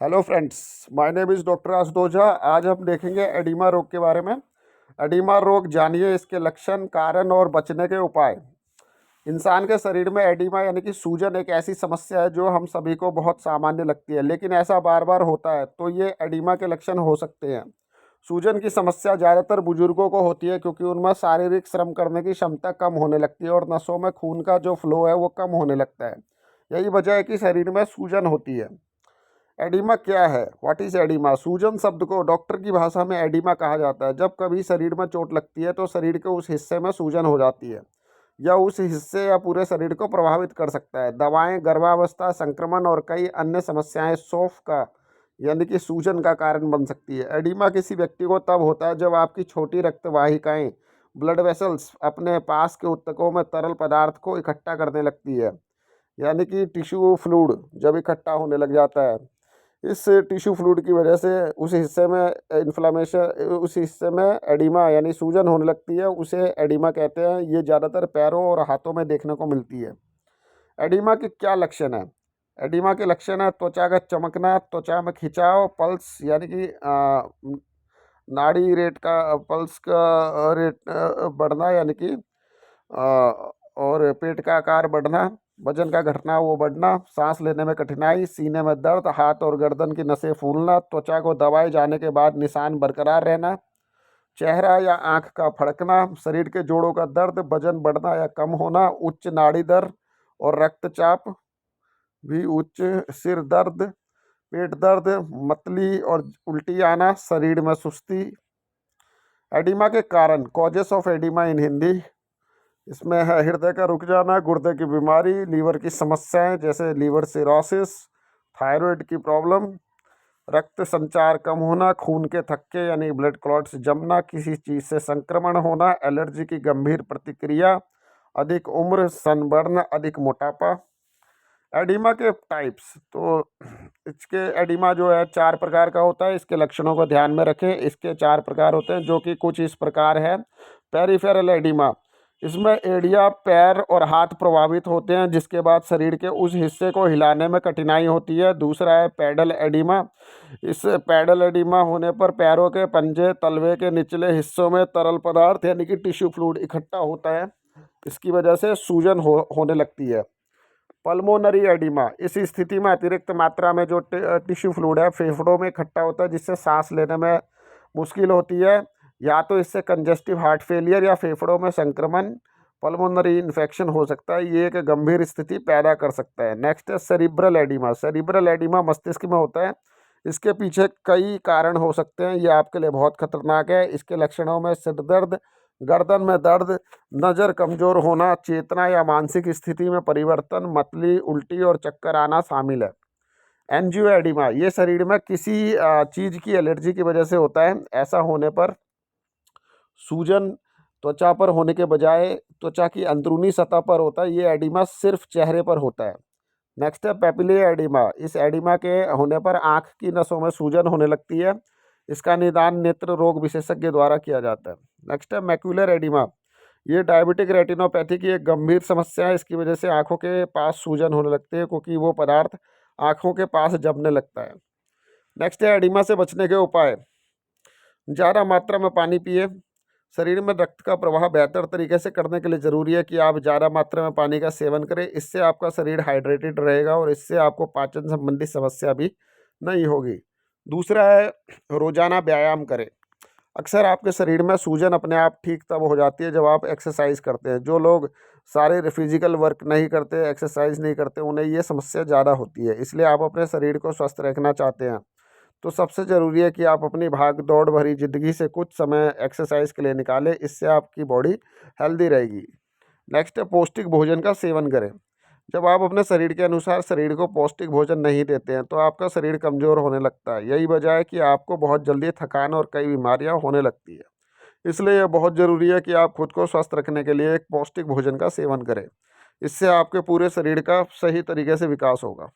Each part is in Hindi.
Hello friends, my name is doctor Ashutosh Jha. आज हम देखेंगे एडीमा रोग के बारे में। एडीमा रोग जानिए इसके लक्षण, कारण और बचने के उपाय। इंसान के शरीर में एडीमा यानी कि सूजन एक ऐसी समस्या है जो हम सभी को बहुत सामान्य लगती है, लेकिन ऐसा बार बार होता है तो ये एडीमा के लक्षण हो सकते हैं। सूजन की समस्या ज़्यादातर बुजुर्गों को होती है क्योंकि उनमें शारीरिक श्रम करने की क्षमता कम होने लगती है और नसों में खून का जो फ्लो है वो कम होने लगता है। यही वजह है कि शरीर में सूजन होती है। एडिमा क्या है? What is oedema? सूजन शब्द को डॉक्टर की भाषा में एडिमा कहा जाता है। जब कभी शरीर में चोट लगती है तो शरीर के उस हिस्से में सूजन हो जाती है। यह उस हिस्से या पूरे शरीर को प्रभावित कर सकता है। दवाएं, गर्भावस्था, संक्रमण और कई अन्य समस्याएं सोफ का यानी कि सूजन का कारण बन सकती है। एडिमा किसी व्यक्ति को तब होता है जब आपकी छोटी रक्तवाहिकाएं ब्लड वेसल्स अपने पास के ऊतकों में तरल पदार्थ को इकट्ठा करने लगती है, यानी कि टिश्यू फ्लूइड जब इकट्ठा होने लग जाता है। इस टिश्यू फ्लूइड की वजह से उस हिस्से में इन्फ्लामेशन, उस हिस्से में एडिमा यानी सूजन होने लगती है। उसे एडिमा कहते हैं। ये ज़्यादातर पैरों और हाथों में देखने को मिलती है। एडिमा के क्या लक्षण हैं? एडिमा के लक्षण है त्वचा का चमकना, त्वचा में खिंचाव, पल्स यानी कि नाड़ी रेट का पल्स का रेट बढ़ना, यानी कि और पेट का आकार बढ़ना, वजन का घटना वो बढ़ना, सांस लेने में कठिनाई, सीने में दर्द, हाथ और गर्दन की नसें फूलना, त्वचा को दबाए जाने के बाद निशान बरकरार रहना, चेहरा या आंख का फड़कना, शरीर के जोड़ों का दर्द, वजन बढ़ना या कम होना, उच्च नाड़ी दर और रक्तचाप भी उच्च, सिर दर्द, पेट दर्द, मतली और उल्टी आना, शरीर में सुस्ती। एडिमा के कारण, कॉजेस ऑफ एडिमा इन हिंदी, इसमें है हृदय का रुक जाना, गुर्दे की बीमारी, लीवर की समस्याएं जैसे लीवर सिरोसिस, थायराइड की प्रॉब्लम, रक्त संचार कम होना, खून के थक्के यानी ब्लड क्लॉट्स जमना, किसी चीज़ से संक्रमण होना, एलर्जी की गंभीर प्रतिक्रिया, अधिक उम्र, सनबर्न, अधिक मोटापा। एडिमा के टाइप्स, तो इसके एडिमा जो है 4 प्रकार का होता है। इसके लक्षणों को ध्यान में रखें। इसके 4 प्रकार होते हैं जो कि कुछ इस प्रकार है। पेरिफेरल एडिमा, इसमें एड़िया, पैर और हाथ प्रभावित होते हैं जिसके बाद शरीर के उस हिस्से को हिलाने में कठिनाई होती है। दूसरा है पैडल एडिमा। इस पैडल एडिमा होने पर पैरों के पंजे, तलवे के निचले हिस्सों में तरल पदार्थ यानी कि टिश्यू फ्लूइड इकट्ठा होता है। इसकी वजह से सूजन होने लगती है। पल्मोनरी एडिमा, इस स्थिति में अतिरिक्त मात्रा में जो टिश्यू फ्लूइड है फेफड़ों में इकट्ठा होता है जिससे सांस लेने में मुश्किल होती है, या तो इससे कंजेस्टिव हार्ट फेलियर या फेफड़ों में संक्रमण, पल्मोनरी इन्फेक्शन हो सकता है। ये एक गंभीर स्थिति पैदा कर सकता है। नेक्स्ट है सेरिब्रल एडिमा। सेरिब्रल एडिमा मस्तिष्क में होता है। इसके पीछे कई कारण हो सकते हैं। ये आपके लिए बहुत खतरनाक है। इसके लक्षणों में सिर दर्द, गर्दन में दर्द, नज़र कमज़ोर होना, चेतना या मानसिक स्थिति में परिवर्तन, मतली, उल्टी और चक्कर आना शामिल है। एंजियोएडिमा, ये शरीर में किसी चीज़ की एलर्जी की वजह से होता है। ऐसा होने पर सूजन त्वचा पर होने के बजाय त्वचा की अंदरूनी सतह पर होता है। ये एडिमा सिर्फ चेहरे पर होता है। नेक्स्ट है पेपिले एडिमा। इस एडिमा के होने पर आँख की नसों में सूजन होने लगती है। इसका निदान नेत्र रोग विशेषज्ञ द्वारा किया जाता है। नेक्स्ट है मैक्यूलर एडिमा। ये डायबिटिक रेटिनोपैथी की एक गंभीर समस्या है। इसकी वजह से आँखों के पास सूजन होने लगती है क्योंकि वो पदार्थ आँखों के पास जमने लगता है। नेक्स्ट है एडिमा से बचने के उपाय। ज़्यादा मात्रा में पानी पिए। शरीर में रक्त का प्रवाह बेहतर तरीके से करने के लिए ज़रूरी है कि आप ज़्यादा मात्रा में पानी का सेवन करें। इससे आपका शरीर हाइड्रेटेड रहेगा और इससे आपको पाचन संबंधी समस्या भी नहीं होगी। दूसरा है रोज़ाना व्यायाम करें। अक्सर आपके शरीर में सूजन अपने आप ठीक तब हो जाती है जब आप एक्सरसाइज करते हैं। जो लोग सारे फिजिकल वर्क नहीं करते, एक्सरसाइज नहीं करते, उन्हें ये समस्या ज़्यादा होती है। इसलिए आप अपने शरीर को स्वस्थ रखना चाहते हैं तो सबसे ज़रूरी है कि आप अपनी भाग दौड़ भरी ज़िंदगी से कुछ समय एक्सरसाइज के लिए निकालें। इससे आपकी बॉडी हेल्दी रहेगी। नेक्स्ट है पौष्टिक भोजन का सेवन करें। जब आप अपने शरीर के अनुसार शरीर को पौष्टिक भोजन नहीं देते हैं तो आपका शरीर कमज़ोर होने लगता है। यही वजह है कि आपको बहुत जल्दी थकान और कई बीमारियां होने लगती है। इसलिए यह बहुत ज़रूरी है कि आप खुद को स्वस्थ रखने के लिए एक पौष्टिक भोजन का सेवन करें। इससे आपके पूरे शरीर का सही तरीके से विकास होगा।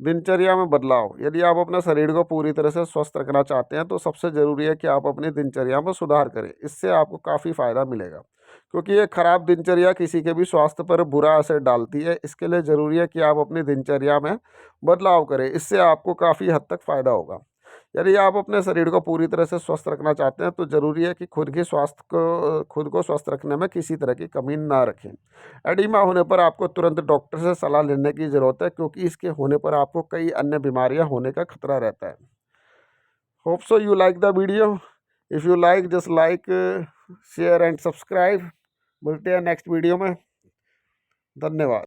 दिनचर्या में बदलाव। यदि आप अपने शरीर को पूरी तरह से स्वस्थ रखना चाहते हैं तो सबसे ज़रूरी है कि आप अपनी दिनचर्या में सुधार करें। इससे आपको काफ़ी फ़ायदा मिलेगा, क्योंकि ये खराब दिनचर्या किसी के भी स्वास्थ्य पर बुरा असर डालती है। इसके लिए ज़रूरी है कि आप अपनी दिनचर्या में बदलाव करें, इससे आपको काफ़ी हद तक फ़ायदा होगा। यदि आप अपने शरीर को पूरी तरह से स्वस्थ रखना चाहते हैं तो ज़रूरी है कि खुद को स्वस्थ रखने में किसी तरह की कमी ना रखें। एडिमा होने पर आपको तुरंत डॉक्टर से सलाह लेने की ज़रूरत है, क्योंकि इसके होने पर आपको कई अन्य बीमारियां होने का खतरा रहता है। Hope so you like the video. If you like just like, share and subscribe. मिलते हैं नेक्स्ट वीडियो में। धन्यवाद।